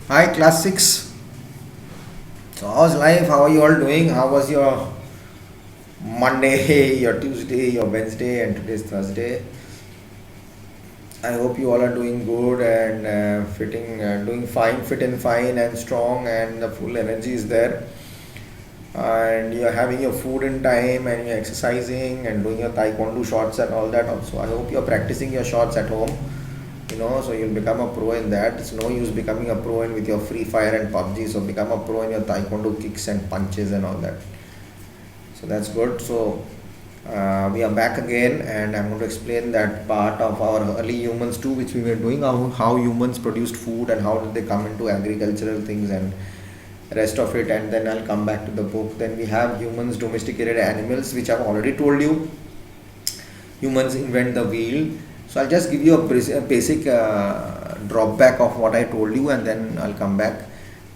Hi, Class 6. So, how's life? How are you all doing? How was your Monday, your Tuesday, your Wednesday, and today's Thursday? I hope you all are doing good and doing fine, fit and fine, and strong, and the full energy is there. And you're having your food in time, and you're exercising and doing your taekwondo shots and all that. Also, I hope you're practicing your shots at home. So you'll become a pro in that. It's no use becoming a pro in with your Free Fire and PUBG. So become a pro in your taekwondo kicks and punches and all that. So that's good. So we are back again, and I'm going to explain that part of our early humans too, which we were doing, how humans produced food and how did they come into agricultural things and rest of it. And then I'll come back to the book. Then we have humans domesticated animals, which I've already told you. Humans invent the wheel. So I'll just give you a basic drawback of what I told you, and then I'll come back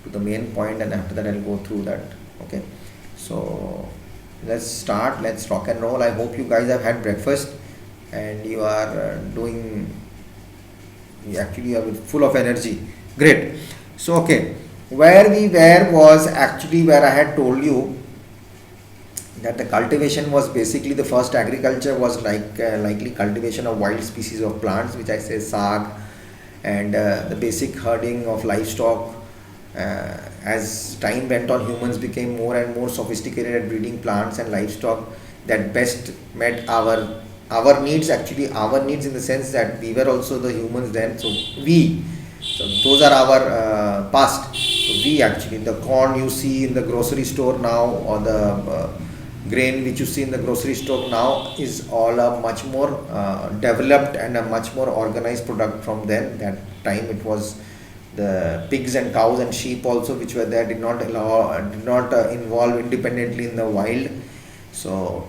to the main point, and after that I'll go through that. Okay. So let's start. Let's rock and roll. I hope you guys have had breakfast and you are you actually are full of energy. Great. So okay, where we were was actually where I had told you that the cultivation was basically the first agriculture was likely cultivation of wild species of plants, which I say sag, and the basic herding of livestock. As time went on, humans became more and more sophisticated at breeding plants and livestock that best met our needs. Actually, our needs in the sense that we were also the humans then. So those are our past. So we actually, the corn you see in the grocery store now, or the grain which you see in the grocery store now, is all a much more developed and a much more organized product from then. That time it was the pigs and cows and sheep also which were there, did not involve independently in the wild. So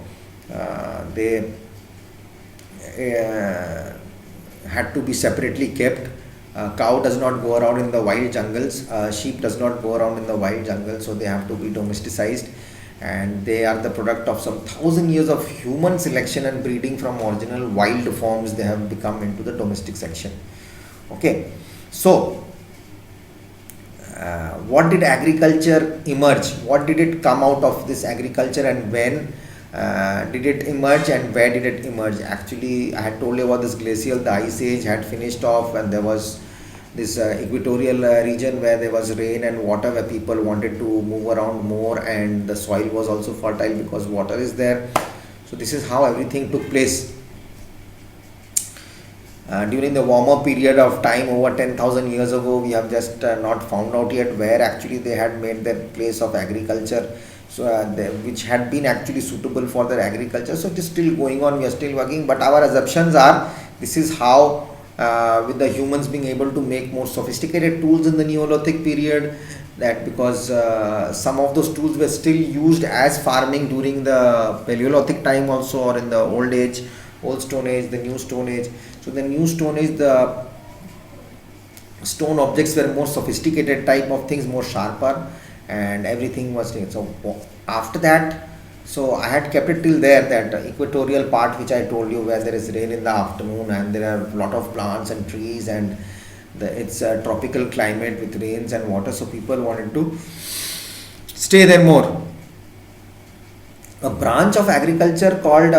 they had to be separately kept. Cow does not go around in the wild jungles, sheep does not go around in the wild jungle, so they have to be domesticized, and they are the product of some 1,000 years of human selection and breeding from original wild forms. They have become into the domestic section. Okay, so what did agriculture emerge? What did it come out of this agriculture, and when did it emerge, and where did it emerge? Actually, I had told you about this glacial, the ice age had finished off, and there was this equatorial region where there was rain and water, where people wanted to move around more, and the soil was also fertile because water is there. So this is how everything took place. During the warmer period of time over 10,000 years ago, we have just not found out yet where actually they had made their place of agriculture, so which had been actually suitable for their agriculture. So it is still going on, we are still working, but our assumptions are this is how, with the humans being able to make more sophisticated tools in the Neolithic period, that because some of those tools were still used as farming during the Paleolithic time also, or in the old Stone Age, the New Stone Age. So the New Stone Age, the stone objects were more sophisticated type of things, more sharper, and everything was there. So after that, so I had kept it till there, that equatorial part which I told you, where there is rain in the afternoon and there are a lot of plants and trees, and it's a tropical climate with rains and water, so people wanted to stay there more. A branch of agriculture called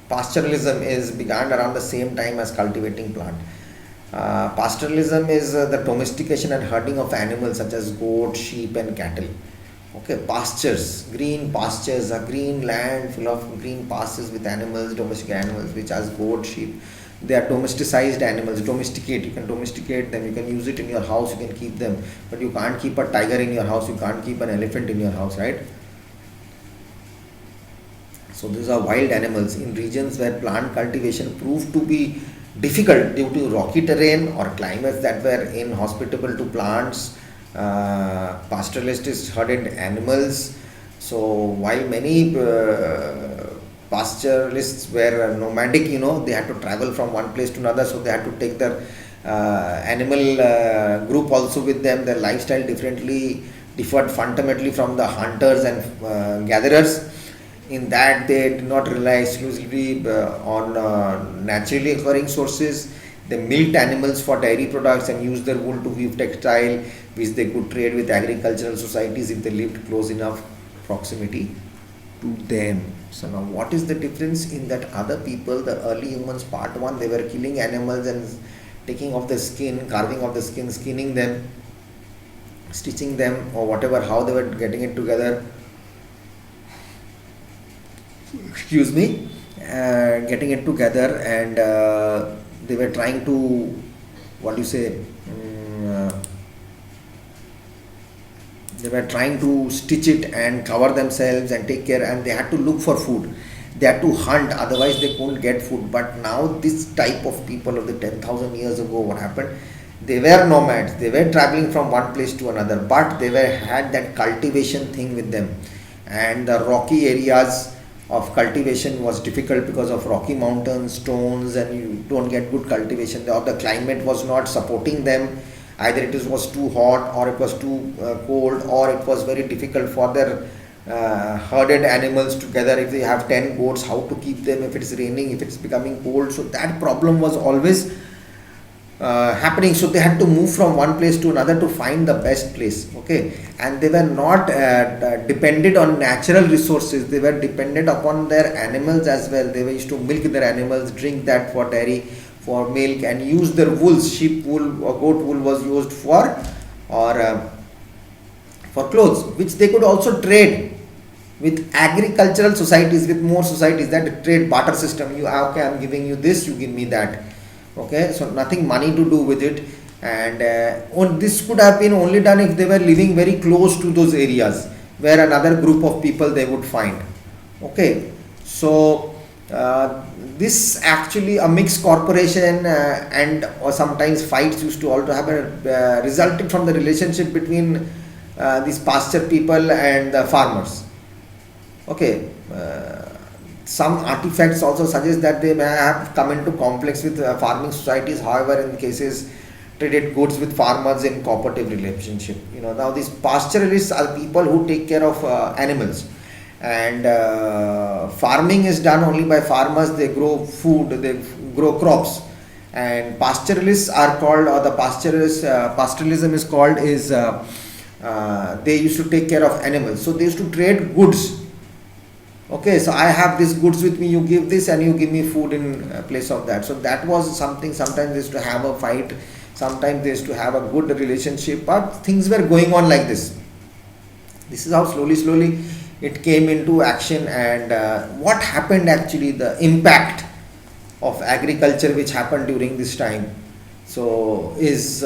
pastoralism is began around the same time as cultivating plant. Pastoralism is the domestication and herding of animals such as goat, sheep, and cattle. Okay, green pastures, a green land full of green pastures with animals, domestic animals, which as goat, sheep. They are domesticized animals. Domesticate, you can domesticate them, you can use it in your house, you can keep them, but you can't keep a tiger in your house, you can't keep an elephant in your house, right? So these are wild animals in regions where plant cultivation proved to be difficult due to rocky terrain or climates that were inhospitable to plants. Pastoralists herded animals. So while many pastoralists were nomadic, they had to travel from one place to another, so they had to take their animal group also with them. Their lifestyle differed fundamentally from the hunters and gatherers, in that they did not rely exclusively on naturally occurring sources. They milked animals for dairy products and used their wool to weave textile, which they could trade with agricultural societies if they lived close enough proximity to them. So now what is the difference in that other people, the early humans, part one, they were killing animals and taking off the skin, carving off the skin, skinning them, stitching them, or whatever, how they were getting it together, excuse me, getting it together, and they were trying to, what do you say, they were trying to stitch it and cover themselves and take care, and they had to look for food, they had to hunt, otherwise they couldn't get food. But now this type of people of the 10,000 years ago, what happened, they were nomads, they were traveling from one place to another, but they were had that cultivation thing with them, and the rocky areas of cultivation was difficult because of rocky mountains, stones, and you don't get good cultivation, or the climate was not supporting them, either it was too hot or it was too cold, or it was very difficult for their herded animals together. If they have 10 goats, how to keep them if it's raining, if it's becoming cold, so that problem was always happening. So they had to move from one place to another to find the best place, okay, and they were not dependent on natural resources, they were dependent upon their animals as well. They used to milk their animals, drink that for dairy, for milk, and use their wools. Sheep wool or goat wool was used for clothes, which they could also trade with agricultural societies, with more societies, that trade barter system. You okay, I'm giving you this, you give me that, okay, so nothing money to do with it. And this could have been only done if they were living very close to those areas where another group of people they would find, okay. So this actually a mixed corporation and or sometimes fights used to also have resulted from the relationship between these pasture people and the farmers, okay. Some artifacts also suggest that they may have come into conflicts with farming societies. However, in cases traded goods with farmers in cooperative relationship. Now these pastoralists are people who take care of animals, and farming is done only by farmers. They grow food, they grow crops, and pastoralists are called, or the pastoralism is called, is they used to take care of animals. So they used to trade goods. Okay, so I have these goods with me, you give this and you give me food in place of that. So that was something. Sometimes they used to have a fight, sometimes they used to have a good relationship, but things were going on like this. This is how slowly it came into action. And what happened actually, the impact of agriculture which happened during this time, so is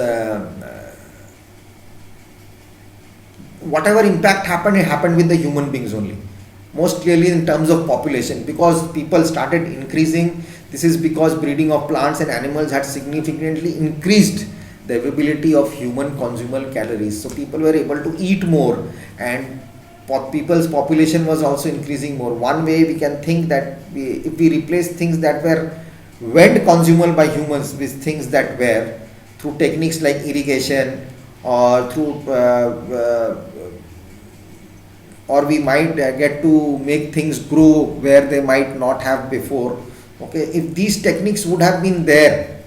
whatever impact happened, it happened with the human beings only. Most clearly in terms of population, because people started increasing. This is because breeding of plants and animals had significantly increased the availability of human consumable calories. So people were able to eat more, and people's population was also increasing more. One way we can think that if we replace things that weren't consumable by humans with things that were, through techniques like irrigation, or through or we might get to make things grow where they might not have before, okay. If these techniques would have been there,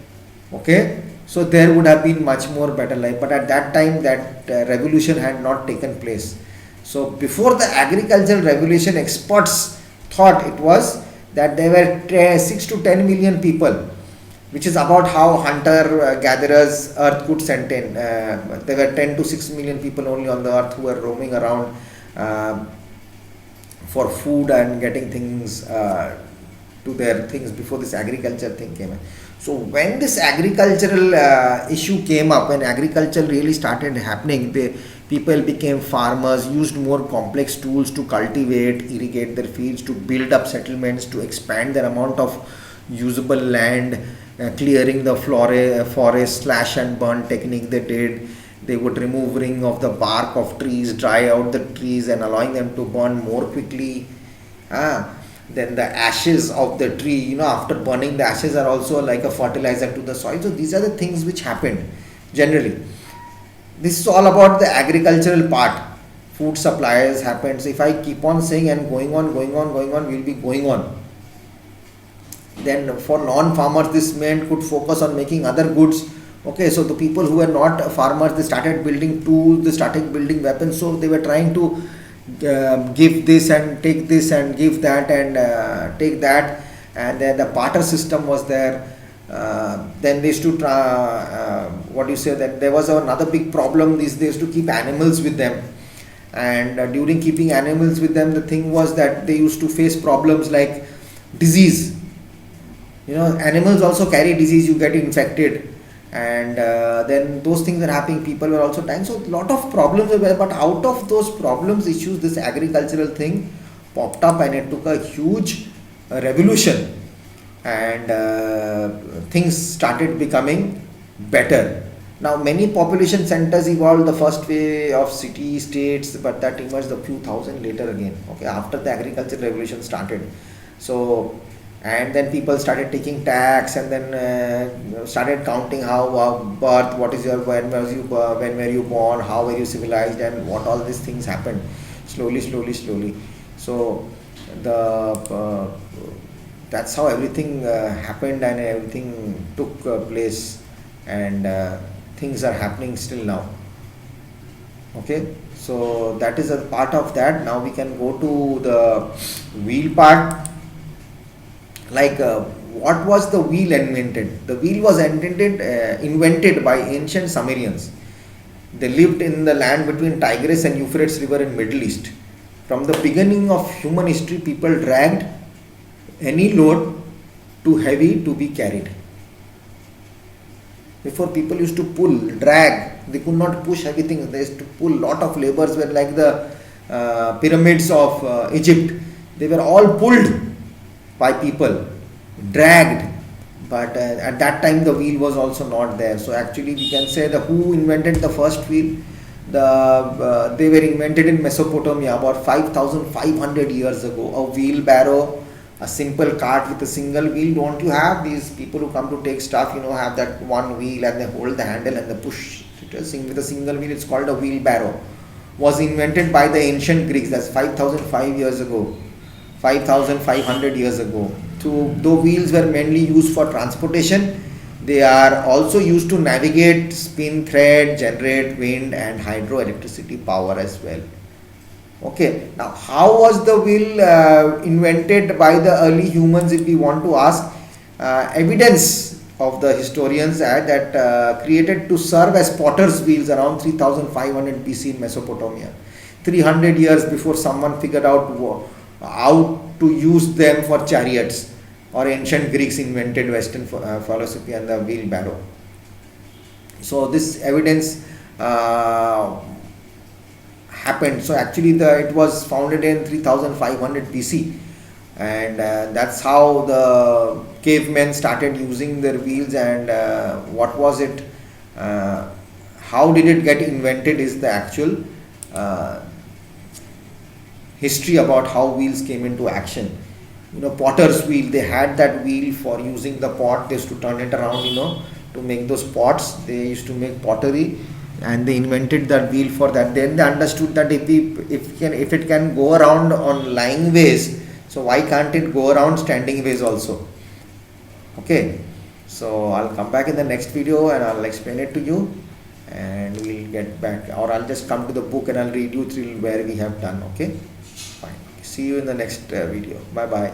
okay, so there would have been much more better life. But at that time that revolution had not taken place. So before the agricultural revolution, experts thought it was that there were 6 to 10 million people, which is about how hunter gatherers earth could sustain. There were 10 to 6 million people only on the earth who were roaming around for food and getting things to their things before this agriculture thing came in. So when this agricultural issue came up, when agriculture really started happening, people became farmers, used more complex tools to cultivate, irrigate their fields, to build up settlements, to expand their amount of usable land, clearing the forest, slash and burn technique they did. They would remove ring of the bark of trees, dry out the trees and allowing them to burn more quickly. Then the ashes of the tree, after burning, the ashes are also like a fertilizer to the soil. So these are the things which happened generally. This is all about the agricultural part. Food supplies happened. So if I keep on saying and going on, we'll be going on. Then for non-farmers, this meant could focus on making other goods. Okay, so the people who were not farmers, they started building tools, they started building weapons. So they were trying to give this and take this and give that and take that. And then the barter system was there. Then they used to what do you say, that there was another big problem. They used to keep animals with them, and during keeping animals with them, the thing was that they used to face problems like disease. Animals also carry disease, you get infected, and then those things are happening, people were also dying, so a lot of problems were there. But out of those problems issues, this agricultural thing popped up, and it took a huge revolution, and things started becoming better. Now many population centers evolved, the first way of city states, but that emerged a few thousand later again, okay, after the agricultural revolution started. So, and then people started taking tax, and then started counting how birth, what is your, when were you born, how were you civilized, and what all these things happened slowly. So the that's how everything happened, and everything took place, and things are happening still now. Okay, so that is a part of that. Now we can go to the wheel part. Like what was the wheel invented? The wheel was invented by ancient Sumerians. They lived in the land between Tigris and Euphrates river in Middle East. From the beginning of human history, people dragged any load too heavy to be carried. Before, people used to pull, drag, they could not push heavy things, they used to pull. Lot of labors were like the pyramids of Egypt, they were all pulled by people, dragged. But at that time the wheel was also not there. So actually we can say, the who invented the first wheel, they were invented in Mesopotamia about 5,500 years ago. A wheelbarrow, a simple cart with a single wheel. Don't you have these people who come to take stuff, have that one wheel, and they hold the handle and they push it with a single wheel? It's called a wheelbarrow. Was invented by the ancient Greeks. That's 5,500 years ago. 5,500 years ago. So though wheels were mainly used for transportation, they are also used to navigate, spin thread, generate wind and hydroelectricity power as well. Okay, now how was the wheel invented by the early humans? If we want to ask, evidence of the historians that created to serve as potter's wheels around 3,500 BC in Mesopotamia. 300 years before someone figured out how to use them for chariots, or ancient Greeks invented Western philosophy and the wheelbarrow. So this evidence happened. So actually it was founded in 3500 BC, and that's how the cavemen started using their wheels. And what was it, how did it get invented is the actual history about how wheels came into action. Potter's wheel, they had that wheel for using the pot. They used to turn it around, to make those pots. They used to make pottery, and they invented that wheel for that. Then they understood that if it can go around on lying ways, so why can't it go around standing ways also? Okay, so I'll come back in the next video and I'll explain it to you, and we'll get back, or I'll just come to the book and I'll read you through where we have done. Okay, fine. See you in the next video. Bye bye.